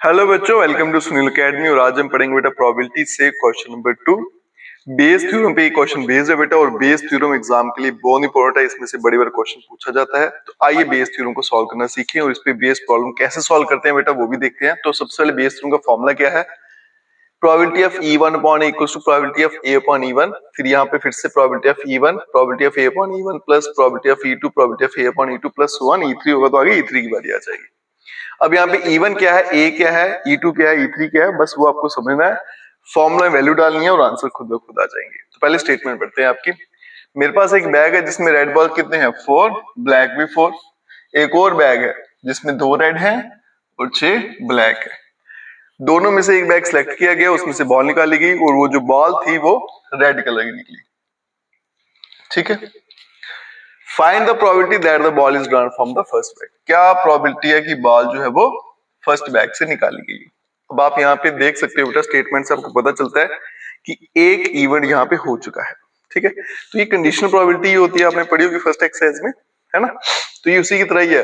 Hello बच्चों, welcome to Sunil academy. और आज हम पढ़ेंगे बेटा प्रोबेबिलिटी से क्वेश्चन नंबर 2 बेस थ्योरम पे। क्वेश्चन बेस्ड है बेटा, और बेस थ्योरम एग्जाम के लिए बहुत इंपॉर्टेंट है। इसमें से बड़ी बार क्वेश्चन पूछा जाता है। तो आइए बेस थ्योरम को सॉल्व करना सीखें और इस पे बेस प्रॉब्लम कैसे सॉल्व करते हैं बेटा वो भी देखते हैं। तो सबसे पहले बेस थ्योरम का फॉर्मूला क्या है? Probability of E1 upon A equals to probability of A upon E1। फिर यहाँ पे फिर से probability of E1 probability of A upon E1 plus probability of E2 probability of A upon E2 plus 1 E3 होगा, तो आगे E3 की बारी आ जाएगी। अब यहाँ पे E1 क्या है, A क्या है, E2 क्या है, E3 क्या है, बस वो आपको समझना है। फॉर्मूला में वैल्यू डालनी है और आंसर खुद ब खुद आ जाएंगे। तो पहले स्टेटमेंट पढ़ते हैं आपकी। मेरे पास एक बैग है जिसमें रेड बॉल कितने हैं, 4, ब्लैक भी 4। एक और बैग है जिसमें 2 रेड हैं और 6 ब्लैक है। दोनों में से एक बैग सिलेक्ट किया गया, उसमें से बॉल निकाली गई और वो जो बॉल थी वो रेड कलर की निकली। ठीक है। Find the probability that the ball is drawn from the first bag. क्या प्रोबेबिलिटी है कि बॉल जो है वो फर्स्ट बैग से निकाली गई। अब आप यहाँ पे देख सकते हो बेटा, स्टेटमेंट से आपको पता चलता है कि एक इवेंट यहाँ पे हो चुका है। ठीक है। तो ये कंडीशनल प्रोबेबिलिटी होती है, आपने पढ़ी होगी फर्स्ट एक्सरसाइज में, है ना। तो ये उसी की तरह ही है।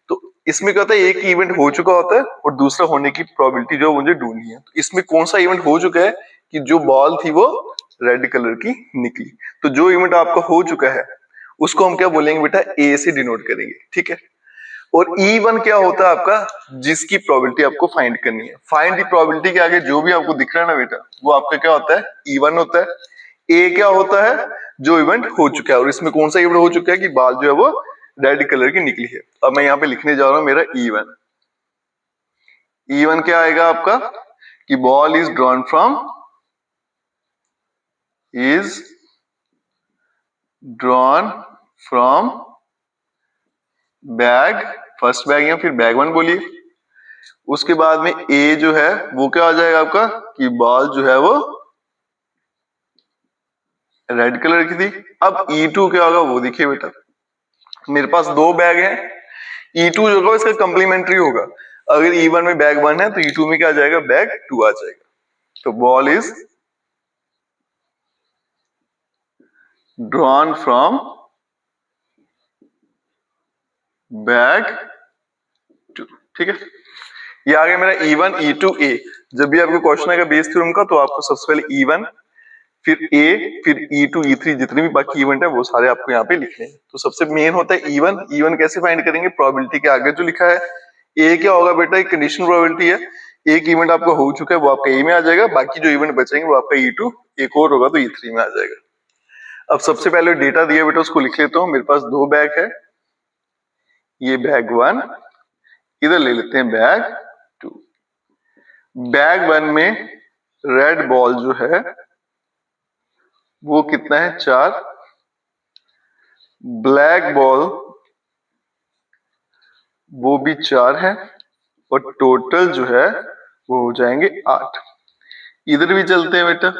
तो इसमें क्या होता है, एक इवेंट हो चुका होता है और दूसरा होने की प्रोबेबिलिटी जो मुझे ढूंढनी है। तो इसमें कौन सा इवेंट हो चुका है कि जो बॉल थी वो रेड कलर की निकली। तो जो इवेंट आपका हो चुका है उसको हम क्या बोलेंगे बेटा, ए से डिनोट करेंगे। ठीक है। और E1 क्या होता है आपका, जिसकी प्रोबेबिलिटी आपको फाइंड करनी है। फाइंड दी प्रोबेबिलिटी के आगे जो भी आपको दिख रहा है ना बेटा, वो आपका क्या होता है, E1 होता है। ए क्या होता है, जो इवेंट हो चुका है। और इसमें कौन सा इवेंट हो चुका है कि बॉल जो है वो रेड कलर की निकली है। अब मैं यहाँ पे लिखने जा रहा हूं मेरा E1। E1 क्या आएगा आपका कि ball is drawn from, is drawn from bag, first bag या फिर बैग 1 बोलिए। उसके बाद में ए जो है वो क्या आ जाएगा आपका कि बॉल जो है वो रेड कलर की थी। अब E2 क्या होगा वो देखिए बेटा, मेरे पास 2 बैग हैं। E2 जो होगा इसका कंप्लीमेंट्री होगा। अगर E1 में बैग 1 है तो E2 में क्या आ जाएगा, बैग 2 आ जाएगा। तो ball is drawn from bag 2। ठीक है। ये आ गया मेरा E1 E2 A। जब भी आपको क्वेश्चन आएगा बेस थ्योरम का तो आपको सबसे पहले E1 फिर A फिर E2 E3 जितने भी बाकी इवेंट है वो सारे आपको यहाँ पे लिखने हैं। तो सबसे मेन होता है E1। E1 कैसे फाइंड करेंगे, प्रोबेबिलिटी के आगे जो लिखा है। A क्या होगा बेटा, एक कंडीशनल प्रोबेबिलिटी है। एक इवेंट आपका हो चुका है वो आपका A में आ जाएगा, बाकी जो इवेंट बचेंगे वो आपका E2, एक और होगा तो E3 में आ जाएगा। अब सबसे पहले डेटा दिया बेटा उसको लिख लेता हूँ। मेरे पास 2 बैग है, ये बैग 1, इधर ले लेते हैं बैग 2। बैग 1 में रेड बॉल जो है वो कितना है, 4। ब्लैक बॉल वो भी 4 है और टोटल जो है वो हो जाएंगे 8। इधर भी चलते हैं बेटा,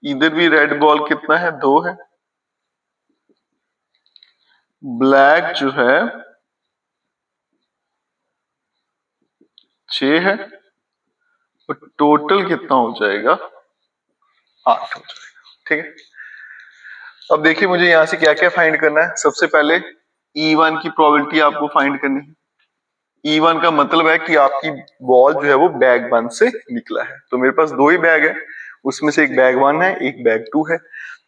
इधर भी रेड बॉल कितना है, 2 है। ब्लैक जो है 6 है और टोटल कितना हो जाएगा, 8 हो जाएगा। ठीक है। अब देखिए मुझे यहां से क्या क्या फाइंड करना है। सबसे पहले E1 की प्रोबेबिलिटी आपको फाइंड करनी है। E1 का मतलब है कि आपकी बॉल जो है वो बैग 1 से निकला है। तो मेरे पास 2 ही बैग है, उसमें से एक बैग 1 है एक बैग 2 है।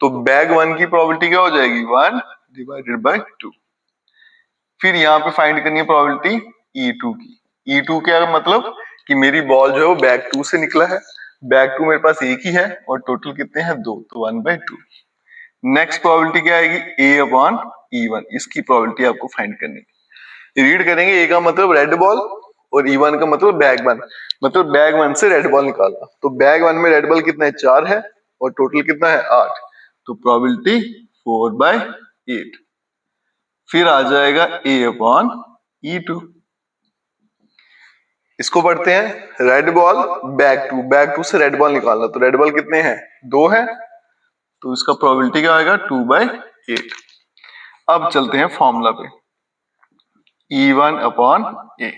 तो बैग 1 की प्रोबेबिलिटी क्या हो जाएगी, 1 डिवाइडेड बाय 2। फिर यहाँ पे फाइंड करनी है प्रोबेबिलिटी E2 की। E2 क्या मतलब कि मेरी बॉल जो है वो बैग 2 से निकला है। बैग 2 मेरे पास एक ही है और टोटल कितने हैं, 2, तो 1/2। नेक्स्ट प्रोबेबिलिटी क्या आएगी, A अपॉन E1। इसकी प्रोबेबिलिटी आपको फाइंड करनी है। रीड करेंगे, ए का मतलब रेड बॉल और E1 का मतलब बैग 1, मतलब बैग 1 से रेड बॉल निकालना। तो बैग 1 में रेड बॉल कितना है, 4 है और टोटल कितना है, 8। तो प्रोबेबिलिटी 4/8। फिर आ जाएगा A अपॉन E2। इसको पढ़ते हैं, रेड बॉल बैग 2, बैग 2 से रेड बॉल निकालना। तो रेड बॉल कितने हैं, 2 है, तो इसका प्रोबेबिलिटी क्या आएगा, 2/8। अब चलते हैं फॉर्मूला पे, E1 अपॉन A।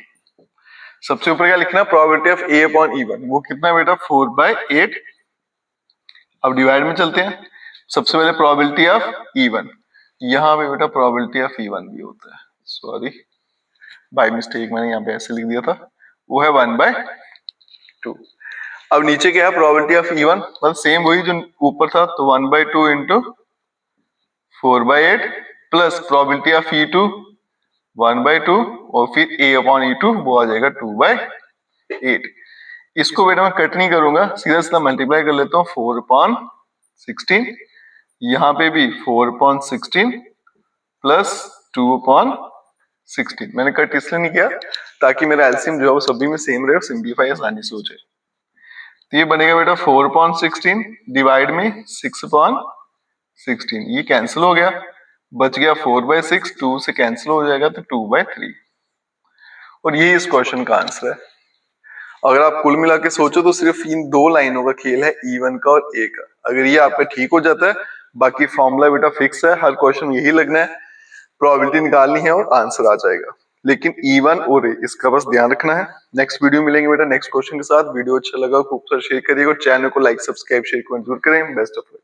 सबसे ऊपर क्या लिखना, probability of A upon E1, वो कितना बेटा, 4/8। अब डिवाइड में चलते हैं। सबसे पहले प्रोबेबिलिटी ऑफ E1, यहाँ पे बेटा प्रोबेबिलिटी ऑफ E1 भी होता है, सॉरी बाय मिस्टेक मैंने यहाँ पे ऐसे लिख दिया था, वो है 1/2। 2। अब नीचे क्या है, प्रोबेबिलिटी ऑफ E1 मतलब सेम वही जो ऊपर था, तो 1/2 into 4/8 plus probability of E2 1/2 और फिर A/E2 वो आ जाएगा 2/8। इसको बेटा मैं कट नहीं करूंगा, सीधा सीधा मल्टीप्लाई कर लेता हूँ 4/16, यहाँ पे भी 4/16 प्लस 2/16। मैंने कट इसलिए नहीं किया ताकि मेरा एलसीएम जो है वो सभी में सेम रहे और सिंप्लीफाई आसानी से हो जाए। तो ये बनेगा बेटा 4/16 डिवाइड में 6/16, ये कैंसिल हो गया, बच गया 4/6, 2 से कैंसिल हो जाएगा तो 2/3। और ये इस क्वेश्चन का आंसर है। अगर आप कुल मिला के सोचो तो सिर्फ इन दो लाइनों का खेल है, E1 का और A का। अगर ये आपका ठीक हो जाता है, बाकी फॉर्मूला बेटा फिक्स है, हर क्वेश्चन यही लगना है, प्रोबेबिलिटी निकालनी है और आंसर आ जाएगा। लेकिन E1 और A इसका बस ध्यान रखना है। नेक्स्ट वीडियो मिलेंगे बेटा नेक्स्ट क्वेश्चन के साथ। वीडियो अच्छा लगा खूब सारा शेयर करिएगा और चैनल को लाइक सब्सक्राइब शेयर कमेंट जरूर करें। Best of luck.